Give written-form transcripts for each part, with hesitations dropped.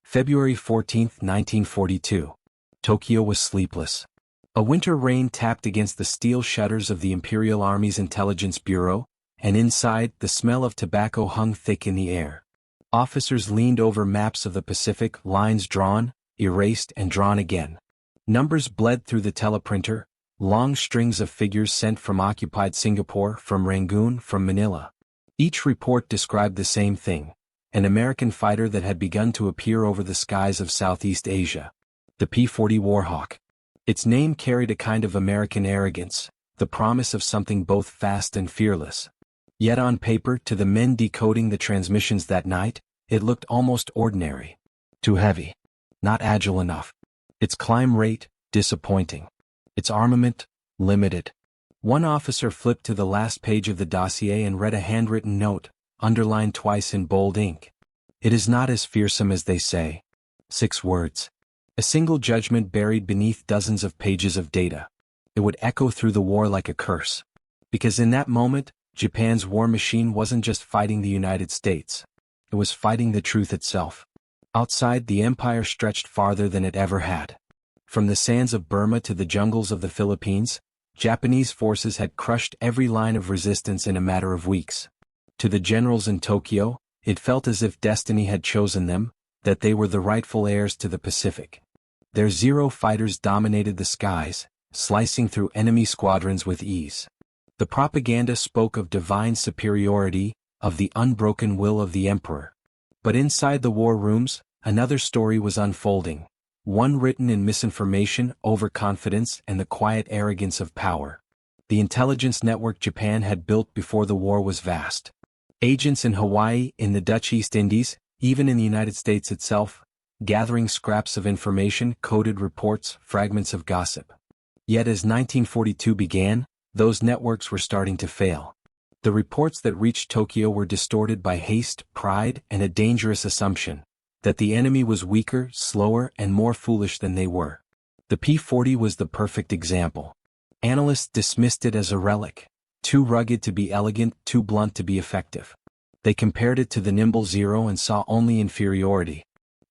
February 14, 1942. Tokyo was sleepless. A winter rain tapped against the steel shutters of the Imperial Army's Intelligence Bureau, and inside, the smell of tobacco hung thick in the air. Officers leaned over maps of the Pacific, lines drawn, erased and drawn again. Numbers bled through the teleprinter, long strings of figures sent from occupied Singapore, from Rangoon, from Manila. Each report described the same thing: an American fighter that had begun to appear over the skies of Southeast Asia. The P-40 Warhawk. Its name carried a kind of American arrogance, the promise of something both fast and fearless. Yet on paper, to the men decoding the transmissions that night, it looked almost ordinary. Too heavy. Not agile enough. Its climb rate, disappointing. Its armament, limited. One officer flipped to the last page of the dossier and read a handwritten note, underlined twice in bold ink. It is not as fearsome as they say. 6 words. A single judgment buried beneath dozens of pages of data. It would echo through the war like a curse. Because in that moment, Japan's war machine wasn't just fighting the United States. It was fighting the truth itself. Outside, the empire stretched farther than it ever had. From the sands of Burma to the jungles of the Philippines, Japanese forces had crushed every line of resistance in a matter of weeks. To the generals in Tokyo, it felt as if destiny had chosen them, that they were the rightful heirs to the Pacific. Their Zero fighters dominated the skies, slicing through enemy squadrons with ease. The propaganda spoke of divine superiority, of the unbroken will of the emperor. But inside the war rooms, another story was unfolding, one written in misinformation, overconfidence, and the quiet arrogance of power. The intelligence network Japan had built before the war was vast. Agents in Hawaii, in the Dutch East Indies, even in the United States itself, gathering scraps of information, coded reports, fragments of gossip. Yet as 1942 began, those networks were starting to fail. The reports that reached Tokyo were distorted by haste, pride, and a dangerous assumption that the enemy was weaker, slower, and more foolish than they were. The P-40 was the perfect example. Analysts dismissed it as a relic, too rugged to be elegant, too blunt to be effective. They compared it to the nimble Zero and saw only inferiority.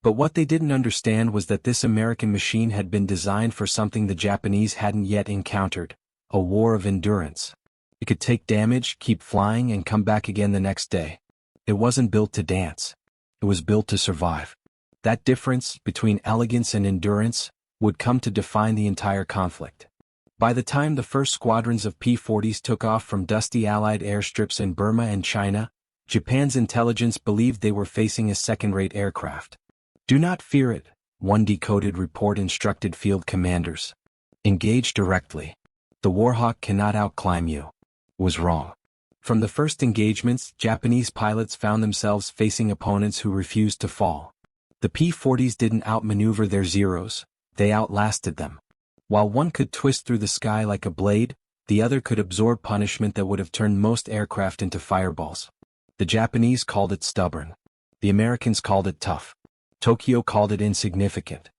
But what they didn't understand was that this American machine had been designed for something the Japanese hadn't yet encountered: a war of endurance. It could take damage, keep flying, and come back again the next day. It wasn't built to dance. It was built to survive. That difference between elegance and endurance would come to define the entire conflict. By the time the first squadrons of P-40s took off from dusty Allied airstrips in Burma and China, Japan's intelligence believed they were facing a second-rate aircraft. Do not fear it, one decoded report instructed field commanders. Engage directly. The Warhawk cannot outclimb you. Was wrong. From the first engagements, Japanese pilots found themselves facing opponents who refused to fall. The P-40s didn't outmaneuver their Zeros, they outlasted them. While one could twist through the sky like a blade, the other could absorb punishment that would have turned most aircraft into fireballs. The Japanese called it stubborn. The Americans called it tough. Tokyo called it insignificant.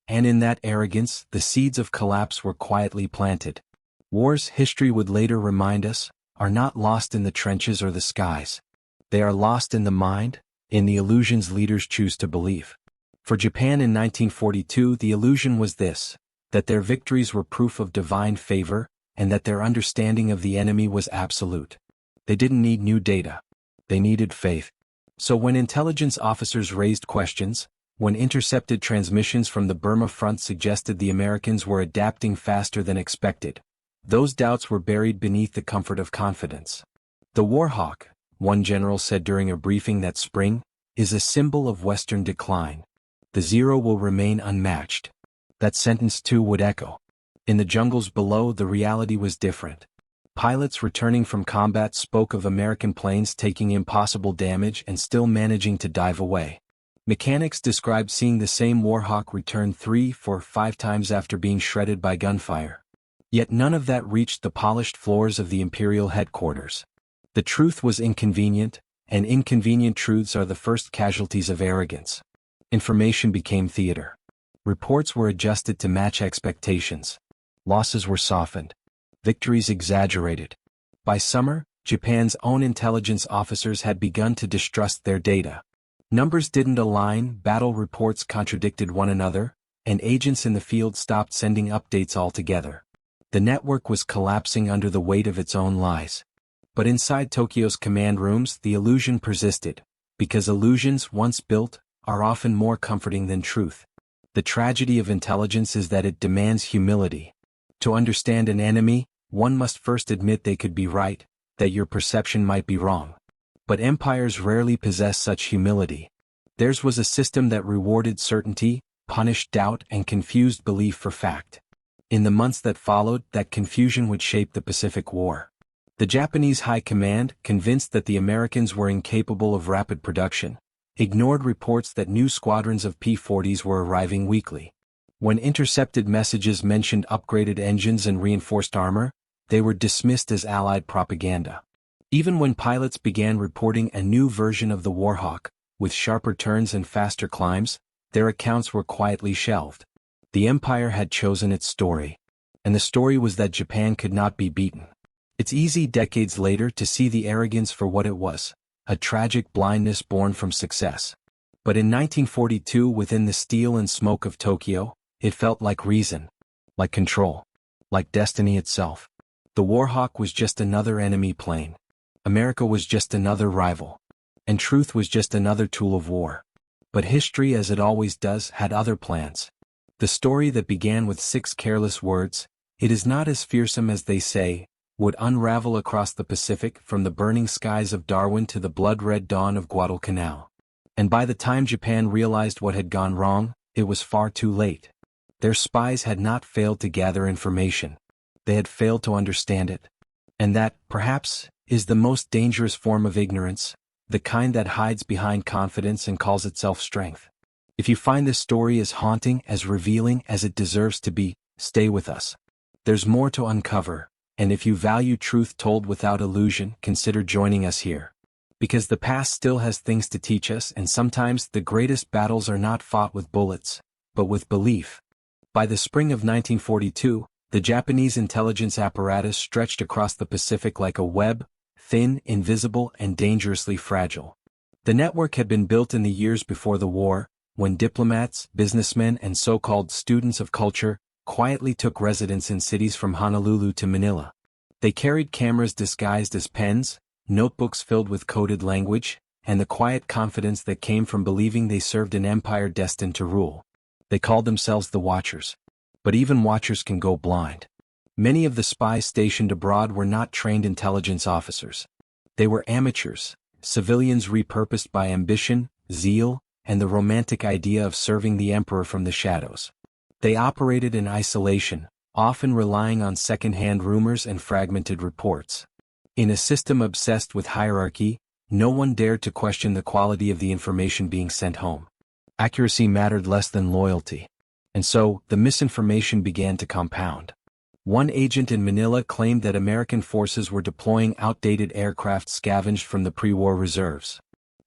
And in that arrogance, the seeds of collapse were quietly planted. Wars, history would later remind us, are not lost in the trenches or the skies. They are lost in the mind, in the illusions leaders choose to believe. For Japan in 1942, the illusion was this: that their victories were proof of divine favor, and that their understanding of the enemy was absolute. They didn't need new data. They needed faith. So when intelligence officers raised questions, when intercepted transmissions from the Burma front suggested the Americans were adapting faster than expected, those doubts were buried beneath the comfort of confidence. The Warhawk, one general said during a briefing that spring, is a symbol of Western decline. The Zero will remain unmatched. That sentence too would echo. In the jungles below, the reality was different. Pilots returning from combat spoke of American planes taking impossible damage and still managing to dive away. Mechanics described seeing the same Warhawk return 3, 4, 5 times after being shredded by gunfire. Yet none of that reached the polished floors of the Imperial headquarters. The truth was inconvenient, and inconvenient truths are the first casualties of arrogance. Information became theater. Reports were adjusted to match expectations. Losses were softened. Victories exaggerated. By summer, Japan's own intelligence officers had begun to distrust their data. Numbers didn't align, battle reports contradicted one another, and agents in the field stopped sending updates altogether. The network was collapsing under the weight of its own lies. But inside Tokyo's command rooms, the illusion persisted, because illusions, once built, are often more comforting than truth. The tragedy of intelligence is that it demands humility. To understand an enemy, one must first admit they could be right, that your perception might be wrong. But empires rarely possess such humility. Theirs was a system that rewarded certainty, punished doubt, and confused belief for fact. In the months that followed, that confusion would shape the Pacific War. The Japanese High Command, convinced that the Americans were incapable of rapid production, ignored reports that new squadrons of P-40s were arriving weekly. When intercepted messages mentioned upgraded engines and reinforced armor, they were dismissed as Allied propaganda. Even when pilots began reporting a new version of the Warhawk, with sharper turns and faster climbs, their accounts were quietly shelved. The empire had chosen its story. And the story was that Japan could not be beaten. It's easy decades later to see the arrogance for what it was, a tragic blindness born from success. But in 1942, within the steel and smoke of Tokyo, it felt like reason, like control, like destiny itself. The Warhawk was just another enemy plane. America was just another rival. And truth was just another tool of war. But history, as it always does, had other plans. The story that began with 6 careless words, "It is not as fearsome as they say," would unravel across the Pacific from the burning skies of Darwin to the blood-red dawn of Guadalcanal. And by the time Japan realized what had gone wrong, it was far too late. Their spies had not failed to gather information. They had failed to understand it. And that, perhaps, is the most dangerous form of ignorance, the kind that hides behind confidence and calls itself strength. If you find this story as haunting, as revealing as it deserves to be, stay with us. There's more to uncover, and if you value truth told without illusion, consider joining us here. Because the past still has things to teach us, and sometimes the greatest battles are not fought with bullets, but with belief. By the spring of 1942, the Japanese intelligence apparatus stretched across the Pacific like a web, thin, invisible, and dangerously fragile. The network had been built in the years before the war, when diplomats, businessmen, and so-called students of culture quietly took residence in cities from Honolulu to Manila. They carried cameras disguised as pens, notebooks filled with coded language, and the quiet confidence that came from believing they served an empire destined to rule. They called themselves the Watchers. But even watchers can go blind. Many of the spies stationed abroad were not trained intelligence officers. They were amateurs, civilians repurposed by ambition, zeal, and the romantic idea of serving the emperor from the shadows. They operated in isolation, often relying on second-hand rumors and fragmented reports. In a system obsessed with hierarchy, no one dared to question the quality of the information being sent home. Accuracy mattered less than loyalty. And so, the misinformation began to compound. One agent in Manila claimed that American forces were deploying outdated aircraft scavenged from the pre-war reserves.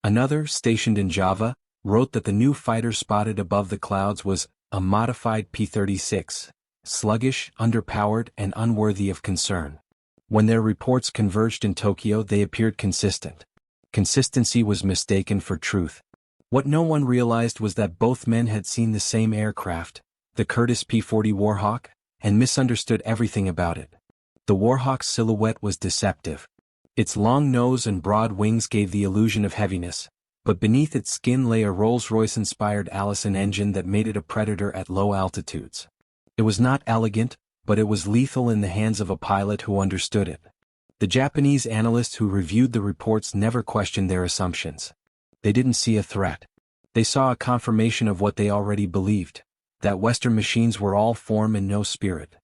Another, stationed in Java, wrote that the new fighter spotted above the clouds was a modified P-36, sluggish, underpowered, and unworthy of concern. When their reports converged in Tokyo, they appeared consistent. Consistency was mistaken for truth. What no one realized was that both men had seen the same aircraft, the Curtiss P-40 Warhawk, and misunderstood everything about it. The Warhawk's silhouette was deceptive. Its long nose and broad wings gave the illusion of heaviness, but beneath its skin lay a Rolls-Royce-inspired Allison engine that made it a predator at low altitudes. It was not elegant, but it was lethal in the hands of a pilot who understood it. The Japanese analysts who reviewed the reports never questioned their assumptions. They didn't see a threat. They saw a confirmation of what they already believed, that Western machines were all form and no spirit.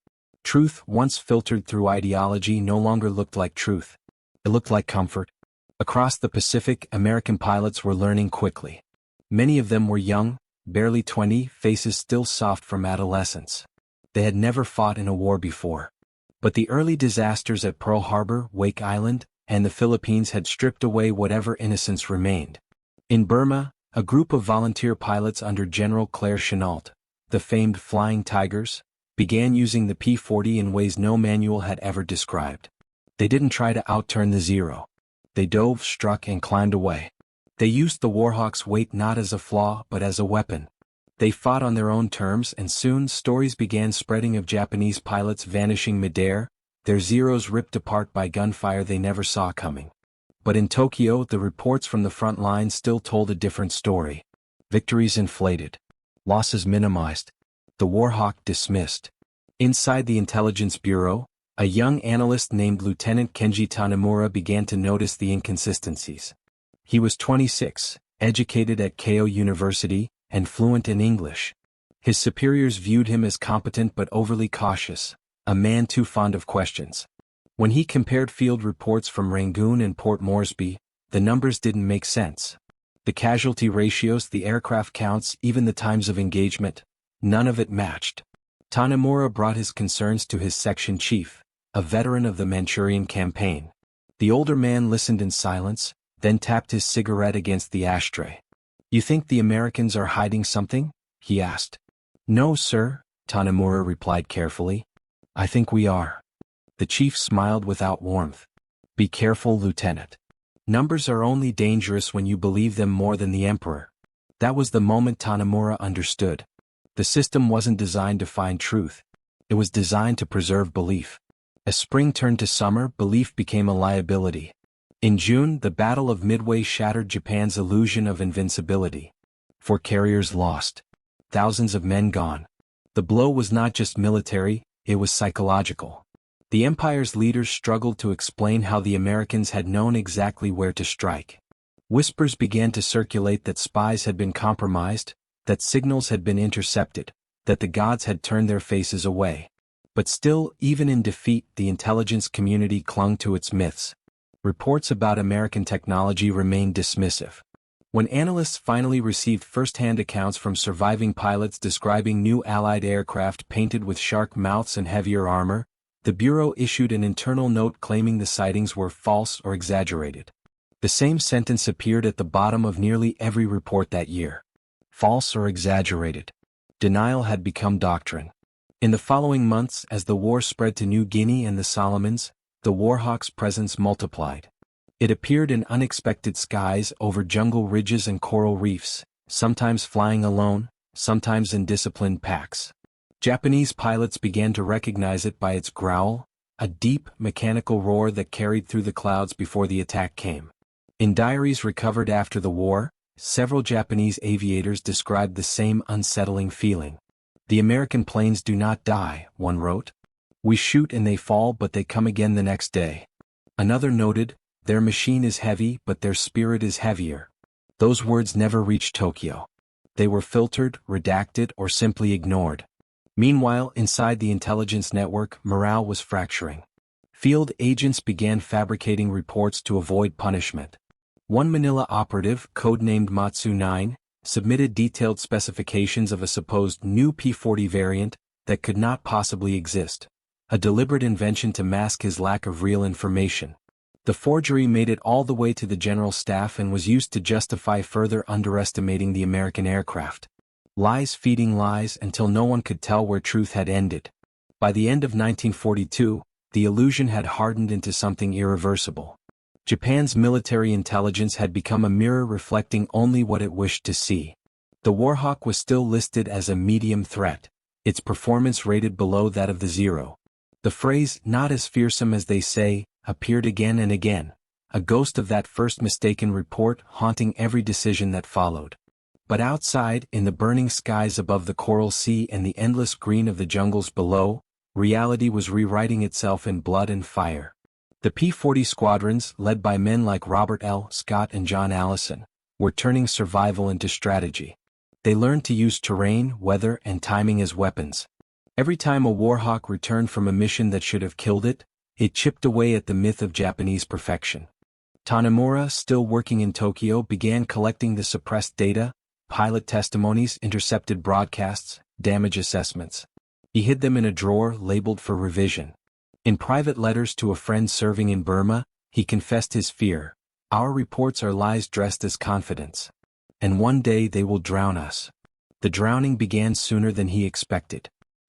Truth, once filtered through ideology, no longer looked like truth. It looked like comfort. Across the Pacific, American pilots were learning quickly. Many of them were young, barely 20, faces still soft from adolescence. They had never fought in a war before. But the early disasters at Pearl Harbor, Wake Island, and the Philippines had stripped away whatever innocence remained. In Burma, a group of volunteer pilots under General Claire Chennault, the famed Flying Tigers, began using the P-40 in ways no manual had ever described. They didn't try to outturn the Zero. They dove, struck, and climbed away. They used the Warhawk's weight not as a flaw but as a weapon. They fought on their own terms, and soon stories began spreading of Japanese pilots vanishing midair, their Zeros ripped apart by gunfire they never saw coming. But in Tokyo, the reports from the front lines still told a different story. Victories inflated. Losses minimized. The Warhawk dismissed. Inside the Intelligence Bureau, a young analyst named Lieutenant Kenji Tanemura began to notice the inconsistencies. He was 26, educated at Keio University, and fluent in English. His superiors viewed him as competent but overly cautious, a man too fond of questions. When he compared field reports from Rangoon and Port Moresby, the numbers didn't make sense. The casualty ratios, the aircraft counts, even the times of engagement, none of it matched. Tanemura brought his concerns to his section chief, a veteran of the Manchurian campaign. The older man listened in silence, then tapped his cigarette against the ashtray. "You think the Americans are hiding something?" he asked. "No, sir," Tanemura replied carefully. "I think we are." The chief smiled without warmth. "Be careful, Lieutenant. Numbers are only dangerous when you believe them more than the Emperor." That was the moment Tanemura understood. The system wasn't designed to find truth. It was designed to preserve belief. As spring turned to summer, belief became a liability. In June, the Battle of Midway shattered Japan's illusion of invincibility. 4 carriers lost. Thousands of men gone. The blow was not just military, it was psychological. The Empire's leaders struggled to explain how the Americans had known exactly where to strike. Whispers began to circulate that spies had been compromised, that signals had been intercepted, that the gods had turned their faces away. But still, even in defeat, the intelligence community clung to its myths. Reports about American technology remained dismissive. When analysts finally received first-hand accounts from surviving pilots describing new Allied aircraft painted with shark mouths and heavier armor, the Bureau issued an internal note claiming the sightings were false or exaggerated. The same sentence appeared at the bottom of nearly every report that year. False or exaggerated. Denial had become doctrine. In the following months, as the war spread to New Guinea and the Solomons, the Warhawk's presence multiplied. It appeared in unexpected skies over jungle ridges and coral reefs, sometimes flying alone, sometimes in disciplined packs. Japanese pilots began to recognize it by its growl, a deep, mechanical roar that carried through the clouds before the attack came. In diaries recovered after the war, several Japanese aviators described the same unsettling feeling. "The American planes do not die," one wrote. "We shoot and they fall, but they come again the next day." Another noted, "Their machine is heavy, but their spirit is heavier." Those words never reached Tokyo. They were filtered, redacted, or simply ignored. Meanwhile, inside the intelligence network, morale was fracturing. Field agents began fabricating reports to avoid punishment. One Manila operative, codenamed Matsu 9, submitted detailed specifications of a supposed new P-40 variant that could not possibly exist. A deliberate invention to mask his lack of real information. The forgery made it all the way to the general staff and was used to justify further underestimating the American aircraft. Lies feeding lies until no one could tell where truth had ended. By the end of 1942, the illusion had hardened into something irreversible. Japan's military intelligence had become a mirror reflecting only what it wished to see. The Warhawk was still listed as a medium threat, its performance rated below that of the Zero. The phrase, "not as fearsome as they say," appeared again and again, a ghost of that first mistaken report haunting every decision that followed. But outside, in the burning skies above the Coral Sea and the endless green of the jungles below, reality was rewriting itself in blood and fire. The P-40 squadrons, led by men like Robert L. Scott and John Allison, were turning survival into strategy. They learned to use terrain, weather, and timing as weapons. Every time a Warhawk returned from a mission that should have killed it, it chipped away at the myth of Japanese perfection. Tanemura, still working in Tokyo, began collecting the suppressed data, pilot testimonies, intercepted broadcasts, damage assessments. He hid them in a drawer labeled for revision. In private letters to a friend serving in Burma, he confessed his fear. "Our reports are lies dressed as confidence. And one day they will drown us." The drowning began sooner than he expected.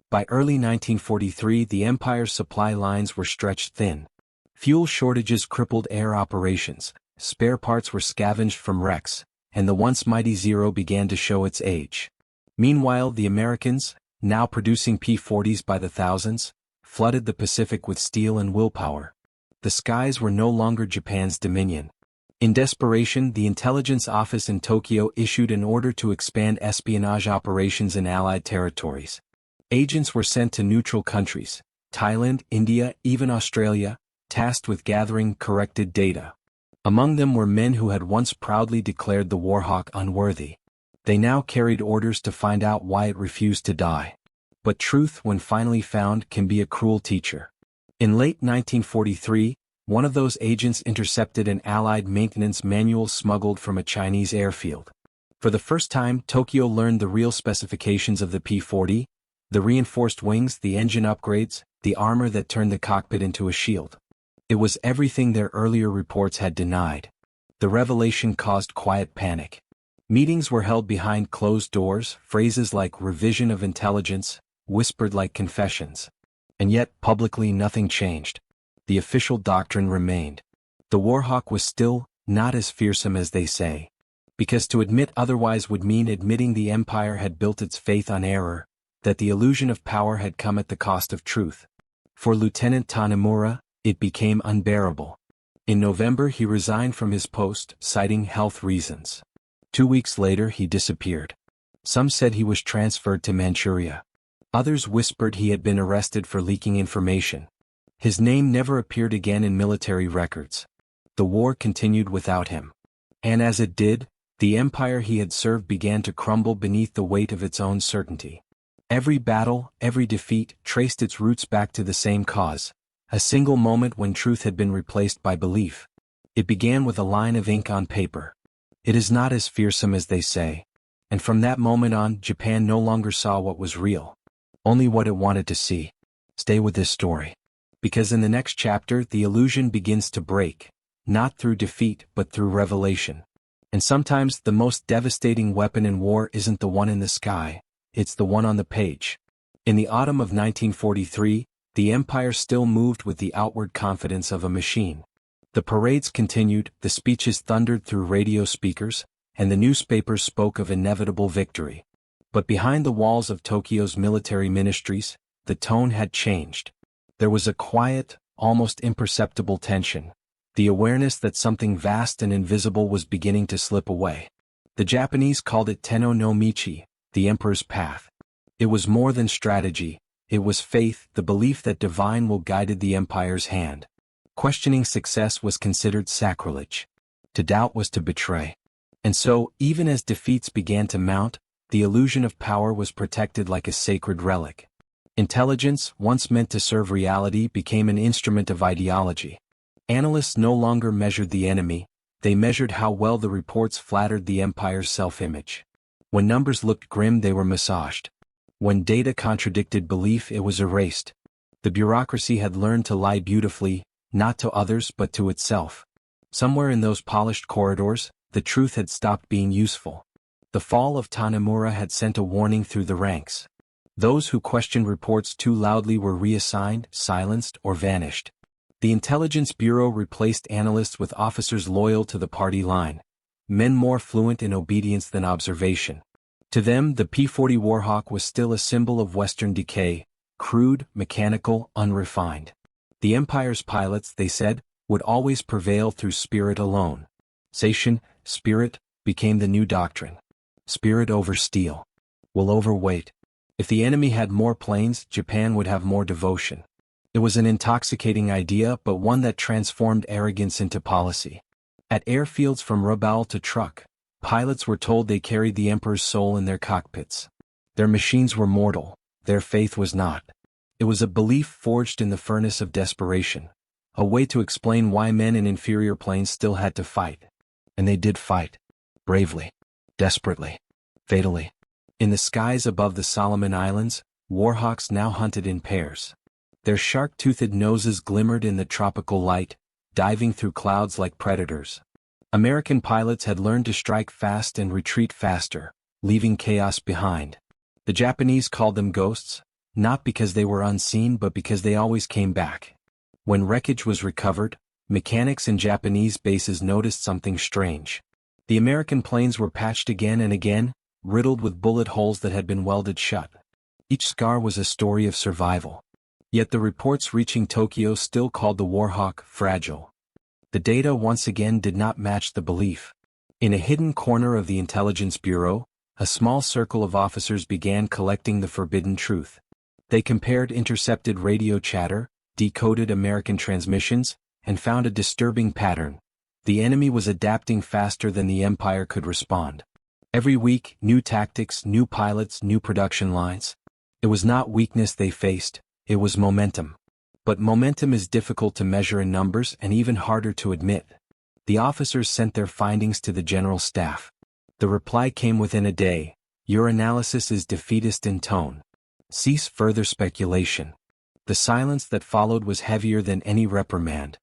By early 1943, the Empire's supply lines were stretched thin. Fuel shortages crippled air operations, spare parts were scavenged from wrecks, and the once mighty Zero began to show its age. Meanwhile, the Americans, now producing P-40s by the thousands, flooded the Pacific with steel and willpower. The skies were no longer Japan's dominion. In desperation, the intelligence office in Tokyo issued an order to expand espionage operations in Allied territories. Agents were sent to neutral countries, Thailand, India, even Australia, tasked with gathering corrected data. Among them were men who had once proudly declared the Warhawk unworthy. They now carried orders to find out why it refused to die. But truth, when finally found, can be a cruel teacher. In late 1943, one of those agents intercepted an Allied maintenance manual smuggled from a Chinese airfield. For the first time, Tokyo learned the real specifications of the P-40, the reinforced wings, the engine upgrades, the armor that turned the cockpit into a shield. It was everything their earlier reports had denied. The revelation caused quiet panic. Meetings were held behind closed doors, phrases like revision of intelligence, whispered like confessions. And yet, publicly nothing changed. The official doctrine remained. The Warhawk was still not as fearsome as they say. Because to admit otherwise would mean admitting the empire had built its faith on error, that the illusion of power had come at the cost of truth. For Lieutenant Tanemura, it became unbearable. In November he resigned from his post, citing health reasons. 2 weeks later he disappeared. Some said he was transferred to Manchuria. Others whispered he had been arrested for leaking information. His name never appeared again in military records. The war continued without him. And as it did, the empire he had served began to crumble beneath the weight of its own certainty. Every battle, every defeat, traced its roots back to the same cause, a single moment when truth had been replaced by belief. It began with a line of ink on paper. It is not as fearsome as they say. And from that moment on, Japan no longer saw what was real. Only what it wanted to see. Stay with this story. Because in the next chapter the illusion begins to break, not through defeat but through revelation. And sometimes the most devastating weapon in war isn't the one in the sky, it's the one on the page. In the autumn of 1943, the empire still moved with the outward confidence of a machine. The parades continued, the speeches thundered through radio speakers, and the newspapers spoke of inevitable victory. But behind the walls of Tokyo's military ministries, the tone had changed. There was a quiet, almost imperceptible tension, the awareness that something vast and invisible was beginning to slip away. The Japanese called it Tenno no Michi, the Emperor's Path. It was more than strategy, it was faith, the belief that divine will guided the empire's hand. Questioning success was considered sacrilege. To doubt was to betray. And so, even as defeats began to mount, the illusion of power was protected like a sacred relic. Intelligence, once meant to serve reality, became an instrument of ideology. Analysts no longer measured the enemy, they measured how well the reports flattered the empire's self-image. When numbers looked grim, they were massaged. When data contradicted belief, it was erased. The bureaucracy had learned to lie beautifully, not to others but to itself. Somewhere in those polished corridors, the truth had stopped being useful. The fall of Tanemura had sent a warning through the ranks. Those who questioned reports too loudly were reassigned, silenced, or vanished. The Intelligence Bureau replaced analysts with officers loyal to the party line, men more fluent in obedience than observation. To them, the P-40 Warhawk was still a symbol of Western decay, crude, mechanical, unrefined. The Empire's pilots, they said, would always prevail through spirit alone. Sation, spirit, became the new doctrine. Spirit over steel. Will overweight. If the enemy had more planes, Japan would have more devotion. It was an intoxicating idea, but one that transformed arrogance into policy. At airfields from Rabaul to Truk, pilots were told they carried the emperor's soul in their cockpits. Their machines were mortal, their faith was not. It was a belief forged in the furnace of desperation, a way to explain why men in inferior planes still had to fight. And they did fight. Bravely. Desperately. Fatally. In the skies above the Solomon Islands, Warhawks now hunted in pairs. Their shark-toothed noses glimmered in the tropical light, diving through clouds like predators. American pilots had learned to strike fast and retreat faster, leaving chaos behind. The Japanese called them ghosts, not because they were unseen but because they always came back. When wreckage was recovered, mechanics in Japanese bases noticed something strange. The American planes were patched again and again, riddled with bullet holes that had been welded shut. Each scar was a story of survival. Yet the reports reaching Tokyo still called the Warhawk fragile. The data once again did not match the belief. In a hidden corner of the Intelligence Bureau, a small circle of officers began collecting the forbidden truth. They compared intercepted radio chatter, decoded American transmissions, and found a disturbing pattern. The enemy was adapting faster than the empire could respond. Every week, new tactics, new pilots, new production lines. It was not weakness they faced, it was momentum. But momentum is difficult to measure in numbers and even harder to admit. The officers sent their findings to the general staff. The reply came within a day: "Your analysis is defeatist in tone. Cease further speculation." The silence that followed was heavier than any reprimand.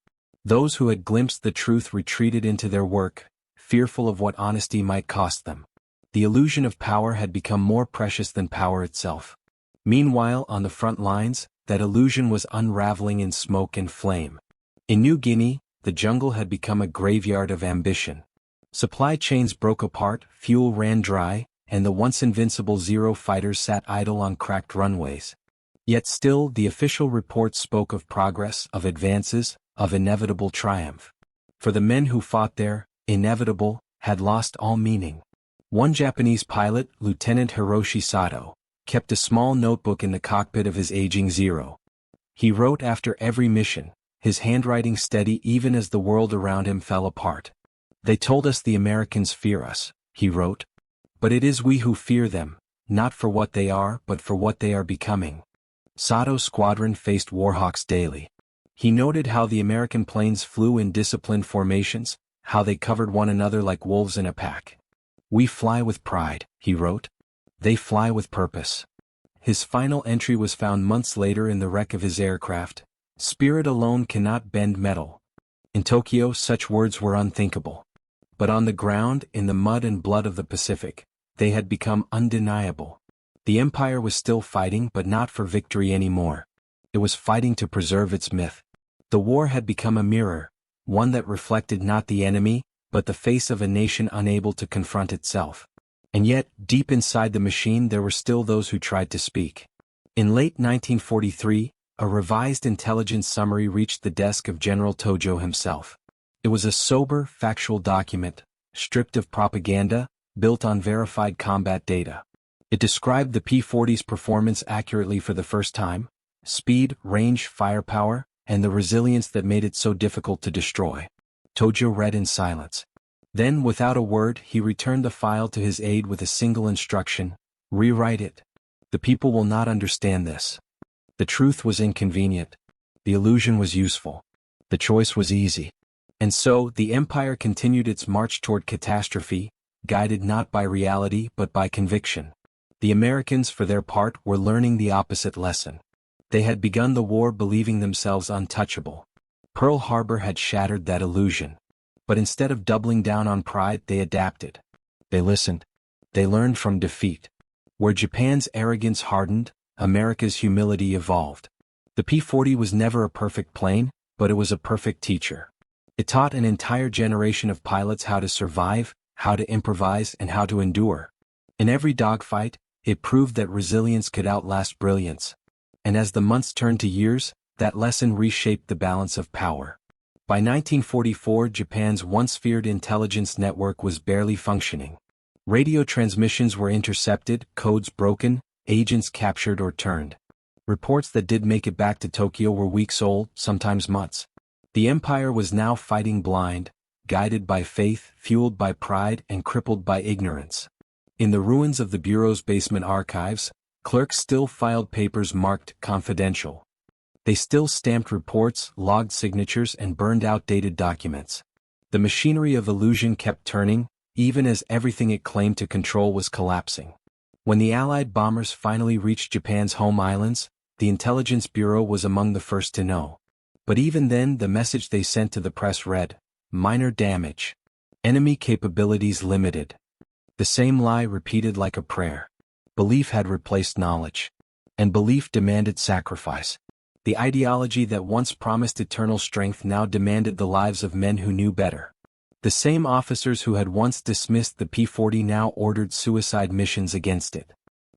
Those who had glimpsed the truth retreated into their work, fearful of what honesty might cost them. The illusion of power had become more precious than power itself. Meanwhile, on the front lines, that illusion was unraveling in smoke and flame. In New Guinea, the jungle had become a graveyard of ambition. Supply chains broke apart, fuel ran dry, and the once invincible Zero fighters sat idle on cracked runways. Yet still, the official reports spoke of progress, of advances, of inevitable triumph. For the men who fought there, inevitable had lost all meaning. One Japanese pilot, Lieutenant Hiroshi Sato, kept a small notebook in the cockpit of his aging Zero. He wrote after every mission, his handwriting steady even as the world around him fell apart. "They told us the Americans fear us," he wrote. "But it is we who fear them, not for what they are but for what they are becoming." Sato's squadron faced Warhawks daily. He noted how the American planes flew in disciplined formations, how they covered one another like wolves in a pack. "We fly with pride," he wrote. "They fly with purpose." His final entry was found months later in the wreck of his aircraft. "Spirit alone cannot bend metal." In Tokyo, such words were unthinkable. But on the ground, in the mud and blood of the Pacific, they had become undeniable. The empire was still fighting, but not for victory anymore. It was fighting to preserve its myth. The war had become a mirror, one that reflected not the enemy, but the face of a nation unable to confront itself. And yet, deep inside the machine there were still those who tried to speak. In late 1943, a revised intelligence summary reached the desk of General Tojo himself. It was a sober, factual document, stripped of propaganda, built on verified combat data. It described the P-40's performance accurately for the first time: speed, range, firepower, and the resilience that made it so difficult to destroy. Tojo read in silence. Then, without a word, he returned the file to his aide with a single instruction: rewrite it. The people will not understand this. The truth was inconvenient. The illusion was useful. The choice was easy. And so, the empire continued its march toward catastrophe, guided not by reality but by conviction. The Americans, for their part, were learning the opposite lesson. They had begun the war believing themselves untouchable. Pearl Harbor had shattered that illusion. But instead of doubling down on pride, they adapted. They listened. They learned from defeat. Where Japan's arrogance hardened, America's humility evolved. The P-40 was never a perfect plane, but it was a perfect teacher. It taught an entire generation of pilots how to survive, how to improvise, and how to endure. In every dogfight, it proved that resilience could outlast brilliance. And as the months turned to years, that lesson reshaped the balance of power. By 1944, Japan's once feared intelligence network was barely functioning. Radio transmissions were intercepted, codes broken, agents captured or turned. Reports that did make it back to Tokyo were weeks old, sometimes months. The empire was now fighting blind, guided by faith, fueled by pride, and crippled by ignorance. In the ruins of the Bureau's basement archives, clerks still filed papers marked confidential. They still stamped reports, logged signatures, and burned outdated documents. The machinery of illusion kept turning, even as everything it claimed to control was collapsing. When the Allied bombers finally reached Japan's home islands, the Intelligence Bureau was among the first to know. But even then, the message they sent to the press read: minor damage. Enemy capabilities limited. The same lie repeated like a prayer. Belief had replaced knowledge. And belief demanded sacrifice. The ideology that once promised eternal strength now demanded the lives of men who knew better. The same officers who had once dismissed the P-40 now ordered suicide missions against it.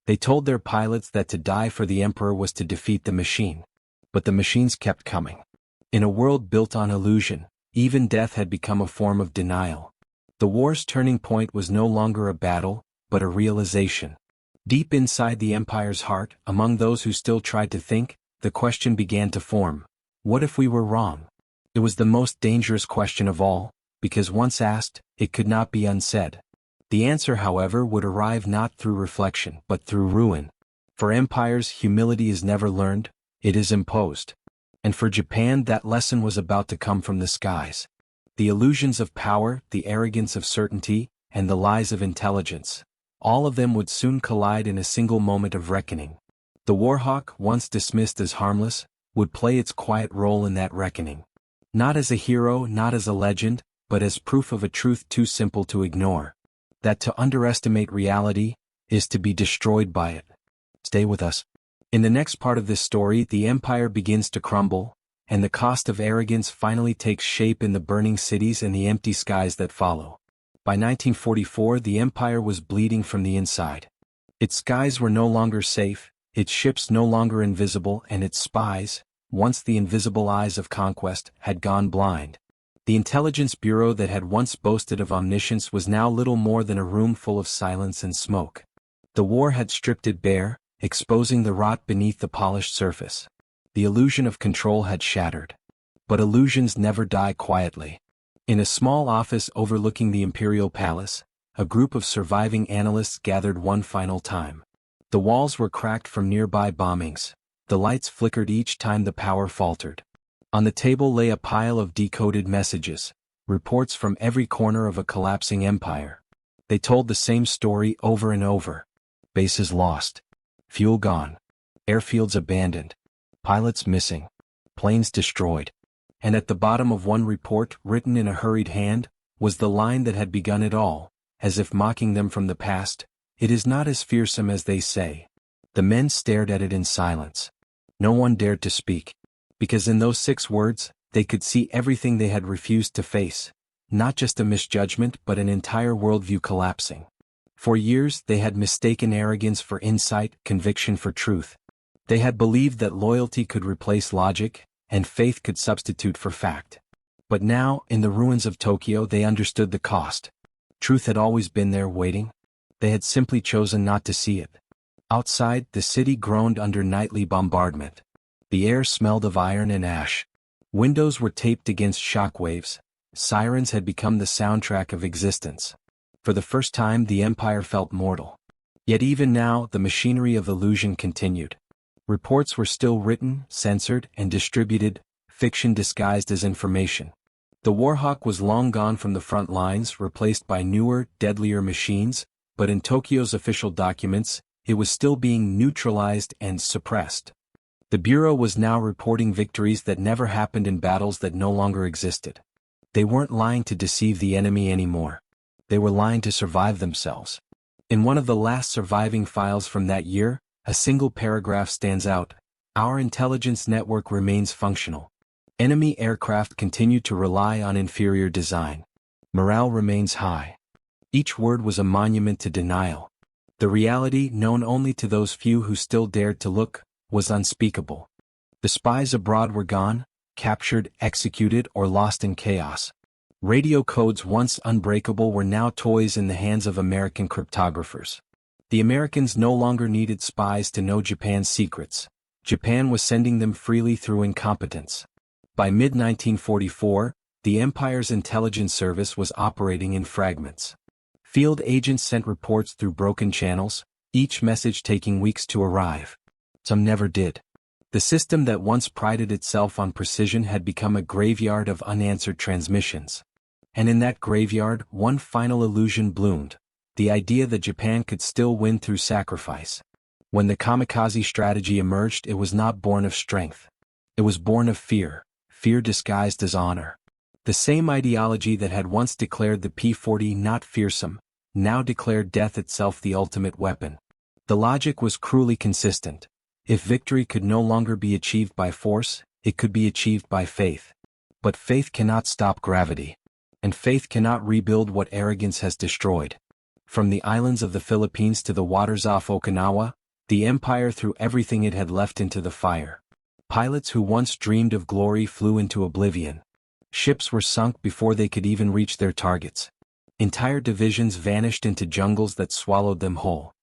They told their pilots that to die for the Emperor was to defeat the machine. But the machines kept coming. In a world built on illusion, even death had become a form of denial. The war's turning point was no longer a battle, but a realization. Deep inside the Empire's heart, among those who still tried to think, the question began to form. What if we were wrong? It was the most dangerous question of all, because once asked, it could not be unsaid. The answer, however, would arrive not through reflection, but through ruin. For empires, humility is never learned, it is imposed. And for Japan, that lesson was about to come from the skies. The illusions of power, the arrogance of certainty, and the lies of intelligence, all of them would soon collide in a single moment of reckoning. The Warhawk, once dismissed as harmless, would play its quiet role in that reckoning. Not as a hero, not as a legend, but as proof of a truth too simple to ignore. That to underestimate reality is to be destroyed by it. Stay with us. In the next part of this story, the empire begins to crumble, and the cost of arrogance finally takes shape in the burning cities and the empty skies that follow. By 1944, the empire was bleeding from the inside. Its skies were no longer safe, its ships no longer invisible, and its spies, once the invisible eyes of conquest, had gone blind. The intelligence bureau that had once boasted of omniscience was now little more than a room full of silence and smoke. The war had stripped it bare, exposing the rot beneath the polished surface. The illusion of control had shattered. But illusions never die quietly. In a small office overlooking the Imperial Palace, a group of surviving analysts gathered one final time. The walls were cracked from nearby bombings. The lights flickered each time the power faltered. On the table lay a pile of decoded messages, reports from every corner of a collapsing empire. They told the same story over and over. Bases lost. Fuel gone. Airfields abandoned. Pilots missing. Planes destroyed. And at the bottom of one report, written in a hurried hand, was the line that had begun it all, as if mocking them from the past. It is not as fearsome as they say. The men stared at it in silence. No one dared to speak. Because in those 6 words, they could see everything they had refused to face, not just a misjudgment but an entire worldview collapsing. For years they had mistaken arrogance for insight, conviction for truth. They had believed that loyalty could replace logic, and faith could substitute for fact. But now, in the ruins of Tokyo, they understood the cost. Truth had always been there waiting. They had simply chosen not to see it. Outside, the city groaned under nightly bombardment. The air smelled of iron and ash. Windows were taped against shockwaves. Sirens had become the soundtrack of existence. For the first time, the empire felt mortal. Yet even now, the machinery of illusion continued. Reports were still written, censored, and distributed, fiction disguised as information. The Warhawk was long gone from the front lines, replaced by newer, deadlier machines, but in Tokyo's official documents, it was still being neutralized and suppressed. The Bureau was now reporting victories that never happened in battles that no longer existed. They weren't lying to deceive the enemy anymore. They were lying to survive themselves. In one of the last surviving files from that year, a single paragraph stands out. Our intelligence network remains functional. Enemy aircraft continue to rely on inferior design. Morale remains high. Each word was a monument to denial. The reality, known only to those few who still dared to look, was unspeakable. The spies abroad were gone, captured, executed, or lost in chaos. Radio codes once unbreakable were now toys in the hands of American cryptographers. The Americans no longer needed spies to know Japan's secrets. Japan was sending them freely through incompetence. By mid-1944, the empire's intelligence service was operating in fragments. Field agents sent reports through broken channels, each message taking weeks to arrive. Some never did. The system that once prided itself on precision had become a graveyard of unanswered transmissions. And in that graveyard, one final illusion bloomed: the idea that Japan could still win through sacrifice. When the kamikaze strategy emerged, it was not born of strength. It was born of fear, fear disguised as honor. The same ideology that had once declared the P-40 not fearsome, now declared death itself the ultimate weapon. The logic was cruelly consistent. If victory could no longer be achieved by force, it could be achieved by faith. But faith cannot stop gravity. And faith cannot rebuild what arrogance has destroyed. From the islands of the Philippines to the waters off Okinawa, the empire threw everything it had left into the fire. Pilots who once dreamed of glory flew into oblivion. Ships were sunk before they could even reach their targets. Entire divisions vanished into jungles that swallowed them whole.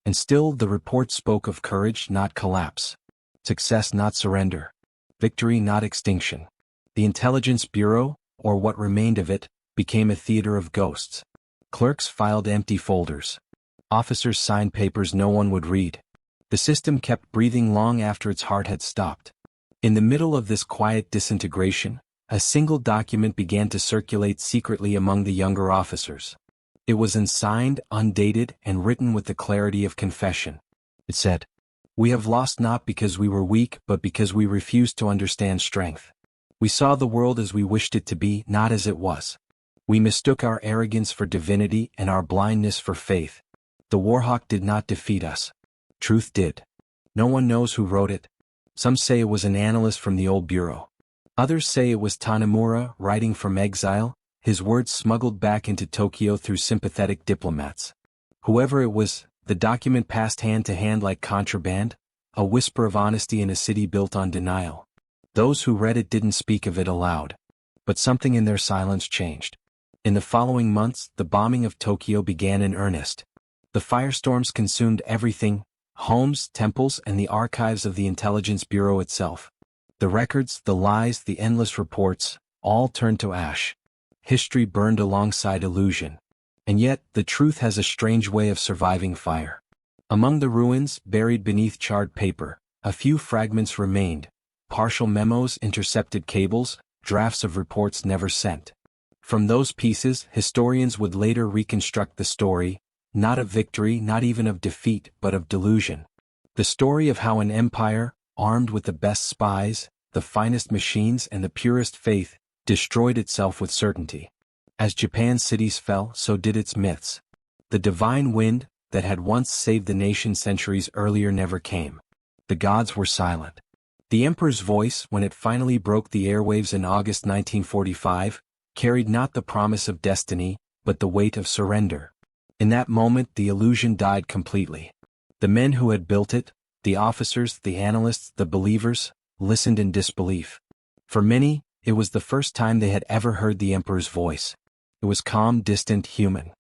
And still the report spoke of courage, not collapse. Success, not surrender. Victory, not extinction. The Intelligence Bureau, or what remained of it, became a theater of ghosts. Clerks filed empty folders. Officers signed papers no one would read. The system kept breathing long after its heart had stopped. In the middle of this quiet disintegration, a single document began to circulate secretly among the younger officers. It was unsigned, undated, and written with the clarity of confession. It said, "We have lost not because we were weak but because we refused to understand strength. We saw the world as we wished it to be, not as it was. We mistook our arrogance for divinity and our blindness for faith. The Warhawk did not defeat us. Truth did. No one knows who wrote it. Some say it was an analyst from the old bureau. Others say it was Tanemura writing from exile, his words smuggled back into Tokyo through sympathetic diplomats. Whoever it was, the document passed hand to hand like contraband, a whisper of honesty in a city built on denial. Those who read it didn't speak of it aloud. But something in their silence changed. In the following months, the bombing of Tokyo began in earnest. The firestorms consumed everything: homes, temples, and the archives of the Intelligence Bureau itself. The records, the lies, the endless reports, all turned to ash. History burned alongside illusion. And yet, the truth has a strange way of surviving fire. Among the ruins, buried beneath charred paper, a few fragments remained: partial memos, intercepted cables, drafts of reports never sent. From those pieces, historians would later reconstruct the story, not of victory, not even of defeat, but of delusion. The story of how an empire, armed with the best spies, the finest machines, and the purest faith, destroyed itself with certainty. As Japan's cities fell, so did its myths. The divine wind, that had once saved the nation centuries earlier, never came. The gods were silent. The emperor's voice, when it finally broke the airwaves in August 1945, carried not the promise of destiny, but the weight of surrender. In that moment the illusion died completely. The men who had built it, the officers, the analysts, the believers, listened in disbelief. For many, it was the first time they had ever heard the emperor's voice. It was calm, distant, human.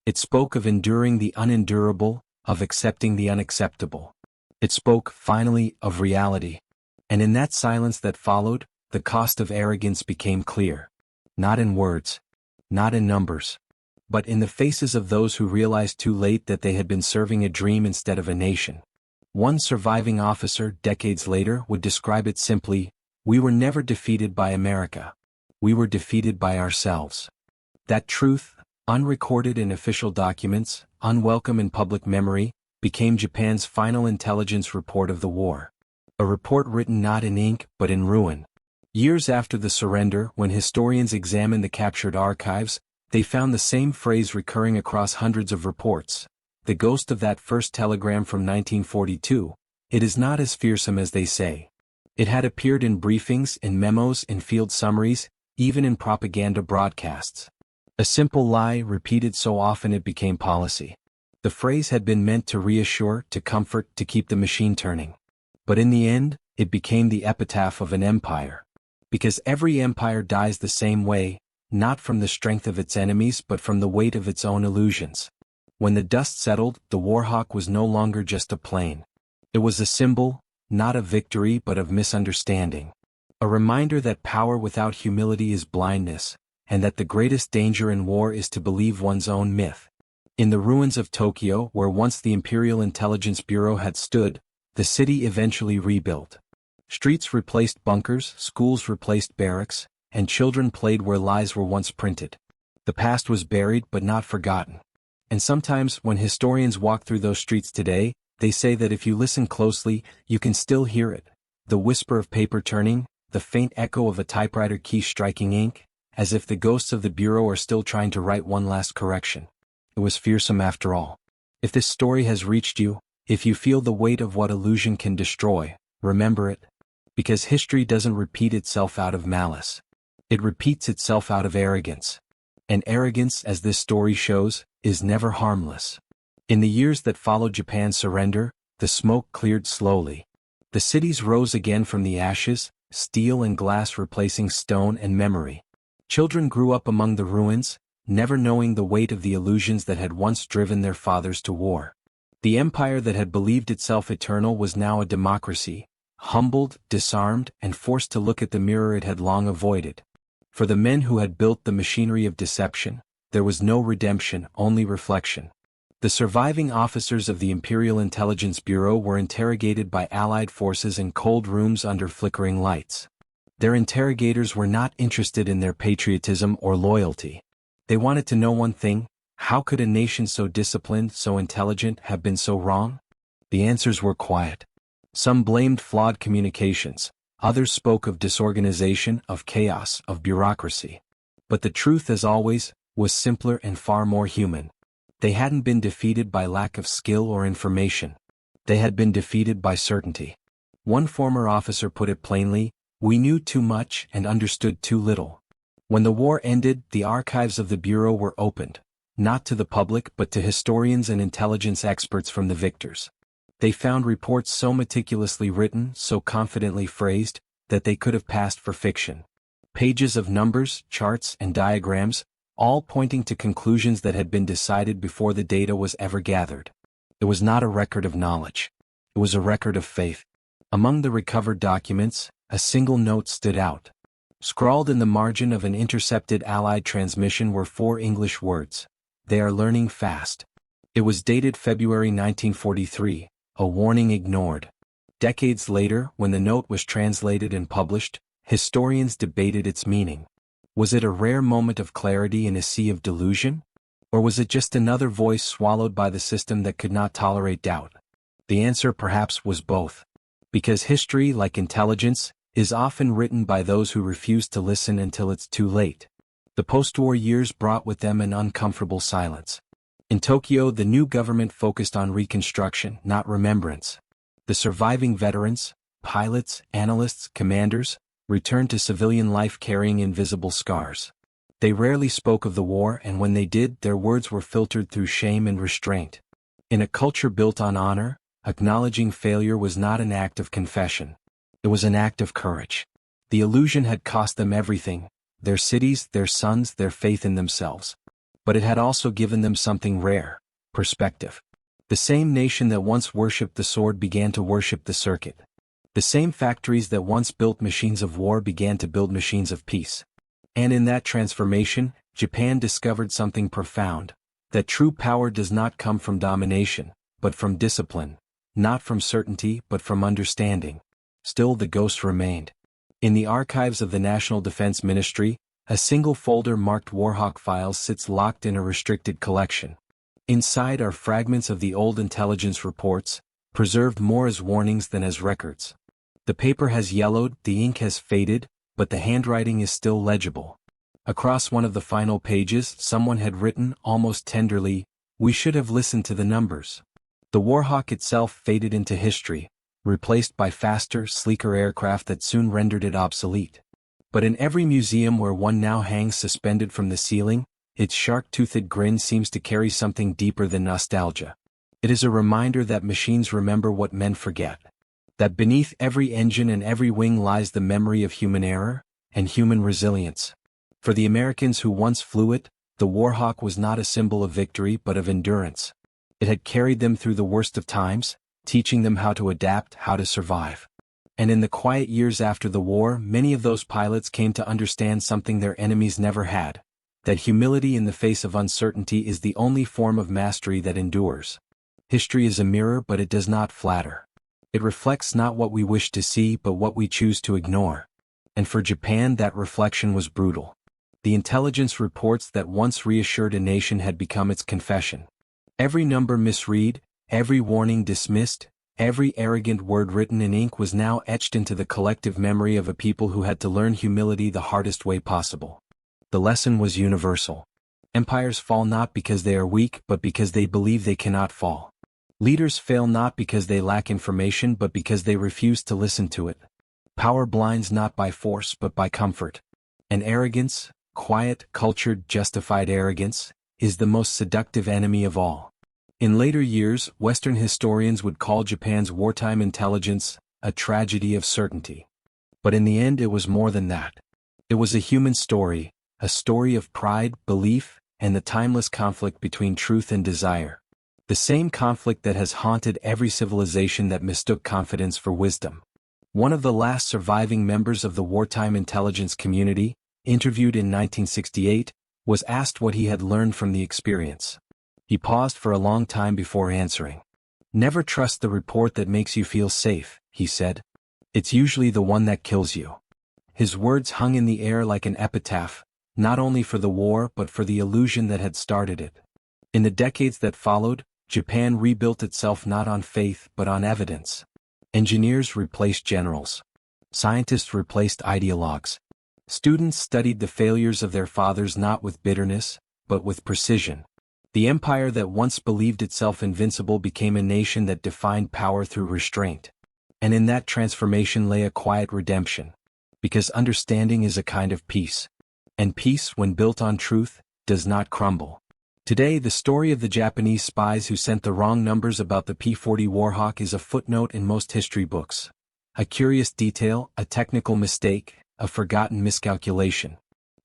It spoke of enduring the unendurable, of accepting the unacceptable. It spoke, finally, of reality. And in that silence that followed, the cost of arrogance became clear. Not in words, not in numbers, but in the faces of those who realized too late that they had been serving a dream instead of a nation. One surviving officer, decades later, would describe it simply: "We were never defeated by America. We were defeated by ourselves." That truth, unrecorded in official documents, unwelcome in public memory, became Japan's final intelligence report of the war. A report written not in ink but in ruin. Years after the surrender, when historians examined the captured archives, they found the same phrase recurring across hundreds of reports: the ghost of that first telegram from 1942. It is not as fearsome as they say. It had appeared in briefings, in memos, in field summaries, even in propaganda broadcasts. A simple lie repeated so often it became policy. The phrase had been meant to reassure, to comfort, to keep the machine turning. But in the end, it became the epitaph of an empire. Because every empire dies the same way, not from the strength of its enemies but from the weight of its own illusions. When the dust settled, the Warhawk was no longer just a plane. It was a symbol, not of victory but of misunderstanding. A reminder that power without humility is blindness, and that the greatest danger in war is to believe one's own myth. In the ruins of Tokyo, where once the Imperial Intelligence Bureau had stood, the city eventually rebuilt. Streets replaced bunkers, schools replaced barracks, and children played where lies were once printed. The past was buried but not forgotten. And sometimes, when historians walk through those streets today, they say that if you listen closely, you can still hear it: the whisper of paper turning, the faint echo of a typewriter key striking ink, as if the ghosts of the Bureau are still trying to write one last correction. It was fearsome after all. If this story has reached you, If you feel the weight of what illusion can destroy, remember it. Because history doesn't repeat itself out of malice. It repeats itself out of arrogance. And arrogance, as this story shows, is never harmless. In the years that followed Japan's surrender, the smoke cleared slowly. The cities rose again from the ashes, steel and glass replacing stone and memory. Children grew up among the ruins, never knowing the weight of the illusions that had once driven their fathers to war. The empire that had believed itself eternal was now a democracy, humbled, disarmed, and forced to look at the mirror it had long avoided. For the men who had built the machinery of deception, there was no redemption, only reflection. The surviving officers of the Imperial Intelligence Bureau were interrogated by Allied forces in cold rooms under flickering lights. Their interrogators were not interested in their patriotism or loyalty. They wanted to know one thing: how could a nation so disciplined, so intelligent, have been so wrong? The answers were quiet. Some blamed flawed communications, others spoke of disorganization, of chaos, of bureaucracy. But the truth, as always, was simpler and far more human. They hadn't been defeated by lack of skill or information. They had been defeated by certainty. One former officer put it plainly: "We knew too much and understood too little." When the war ended, the archives of the Bureau were opened, not to the public but to historians and intelligence experts from the victors. They found reports so meticulously written, so confidently phrased, that they could have passed for fiction. Pages of numbers, charts, and diagrams, all pointing to conclusions that had been decided before the data was ever gathered. It was not a record of knowledge. It was a record of faith. Among the recovered documents, a single note stood out. Scrawled in the margin of an intercepted Allied transmission were 4 English words: "They are learning fast." It was dated February 1943, a warning ignored. Decades later, when the note was translated and published, historians debated its meaning. Was it a rare moment of clarity in a sea of delusion? Or was it just another voice swallowed by the system that could not tolerate doubt? The answer perhaps was both. Because history, like intelligence, is often written by those who refuse to listen until it's too late. The post-war years brought with them an uncomfortable silence. In Tokyo, the new government focused on reconstruction, not remembrance. The surviving veterans, pilots, analysts, commanders, returned to civilian life carrying invisible scars. They rarely spoke of the war, and when they did, their words were filtered through shame and restraint. In a culture built on honor, acknowledging failure was not an act of confession. It was an act of courage. The illusion had cost them everything: their cities, their sons, their faith in themselves. But it had also given them something rare: perspective. The same nation that once worshipped the sword began to worship the circuit. The same factories that once built machines of war began to build machines of peace. And in that transformation, Japan discovered something profound: that true power does not come from domination, but from discipline, not from certainty, but from understanding. Still, the ghost remained. In the archives of the National Defense Ministry, a single folder marked Warhawk files sits locked in a restricted collection. Inside are fragments of the old intelligence reports, preserved more as warnings than as records. The paper has yellowed, the ink has faded, but the handwriting is still legible. Across one of the final pages, someone had written, almost tenderly, "We should have listened to the numbers." The Warhawk itself faded into history, replaced by faster, sleeker aircraft that soon rendered it obsolete. But in every museum where one now hangs suspended from the ceiling, its shark-toothed grin seems to carry something deeper than nostalgia. It is a reminder that machines remember what men forget. That beneath every engine and every wing lies the memory of human error and human resilience. For the Americans who once flew it, the Warhawk was not a symbol of victory but of endurance. It had carried them through the worst of times, teaching them how to adapt, how to survive. And in the quiet years after the war, many of those pilots came to understand something their enemies never had: that humility in the face of uncertainty is the only form of mastery that endures. History is a mirror, but it does not flatter. It reflects not what we wish to see but what we choose to ignore. And for Japan, that reflection was brutal. The intelligence reports that once reassured a nation had become its confession. Every number misread, every warning dismissed, every arrogant word written in ink was now etched into the collective memory of a people who had to learn humility the hardest way possible. The lesson was universal. Empires fall not because they are weak but because they believe they cannot fall. Leaders fail not because they lack information but because they refuse to listen to it. Power blinds not by force but by comfort. And arrogance, quiet, cultured, justified arrogance, is the most seductive enemy of all. In later years, Western historians would call Japan's wartime intelligence a tragedy of certainty. But in the end it was more than that. It was a human story, a story of pride, belief, and the timeless conflict between truth and desire. The same conflict that has haunted every civilization that mistook confidence for wisdom. One of the last surviving members of the wartime intelligence community, interviewed in 1968, was asked what he had learned from the experience. He paused for a long time before answering. "Never trust the report that makes you feel safe," he said. "It's usually the one that kills you." His words hung in the air like an epitaph, not only for the war but for the illusion that had started it. In the decades that followed, Japan rebuilt itself not on faith but on evidence. Engineers replaced generals. Scientists replaced ideologues. Students studied the failures of their fathers not with bitterness, but with precision. The empire that once believed itself invincible became a nation that defined power through restraint. And in that transformation lay a quiet redemption. Because understanding is a kind of peace. And peace, when built on truth, does not crumble. Today, the story of the Japanese spies who sent the wrong numbers about the P-40 Warhawk is a footnote in most history books. A curious detail, a technical mistake, a forgotten miscalculation.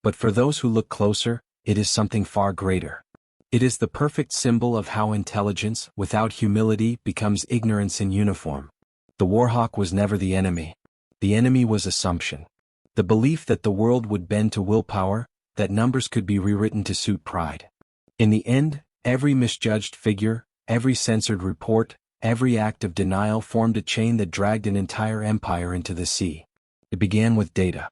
But for those who look closer, it is something far greater. It is the perfect symbol of how intelligence, without humility, becomes ignorance in uniform. The Warhawk was never the enemy. The enemy was assumption. The belief that the world would bend to willpower, that numbers could be rewritten to suit pride. In the end, every misjudged figure, every censored report, every act of denial formed a chain that dragged an entire empire into the sea. It began with data.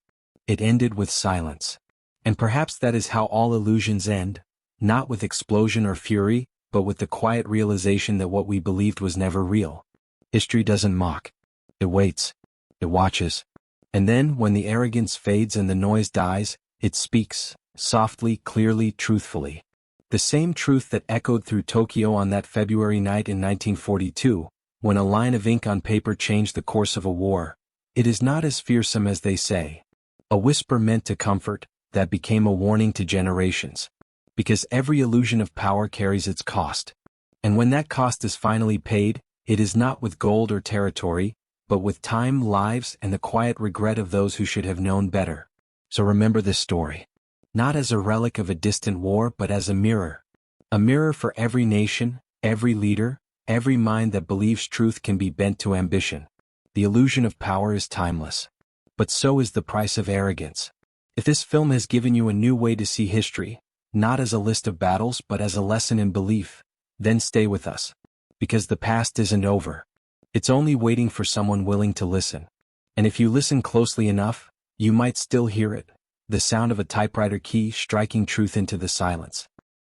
It ended with silence. And perhaps that is how all illusions end, not with explosion or fury, but with the quiet realization that what we believed was never real. History doesn't mock. It waits. It watches. And then, when the arrogance fades and the noise dies, it speaks, softly, clearly, truthfully. The same truth that echoed through Tokyo on that February night in 1942, when a line of ink on paper changed the course of a war. It is not as fearsome as they say. A whisper meant to comfort, that became a warning to generations. Because every illusion of power carries its cost. And when that cost is finally paid, it is not with gold or territory, but with time, lives, and the quiet regret of those who should have known better. So remember this story. Not as a relic of a distant war but as a mirror. A mirror for every nation, every leader, every mind that believes truth can be bent to ambition. The illusion of power is timeless. But so is the price of arrogance. If this film has given you a new way to see history, not as a list of battles but as a lesson in belief, then stay with us. Because the past isn't over. It's only waiting for someone willing to listen. And if you listen closely enough, you might still hear it. The sound of a typewriter key striking truth into the silence.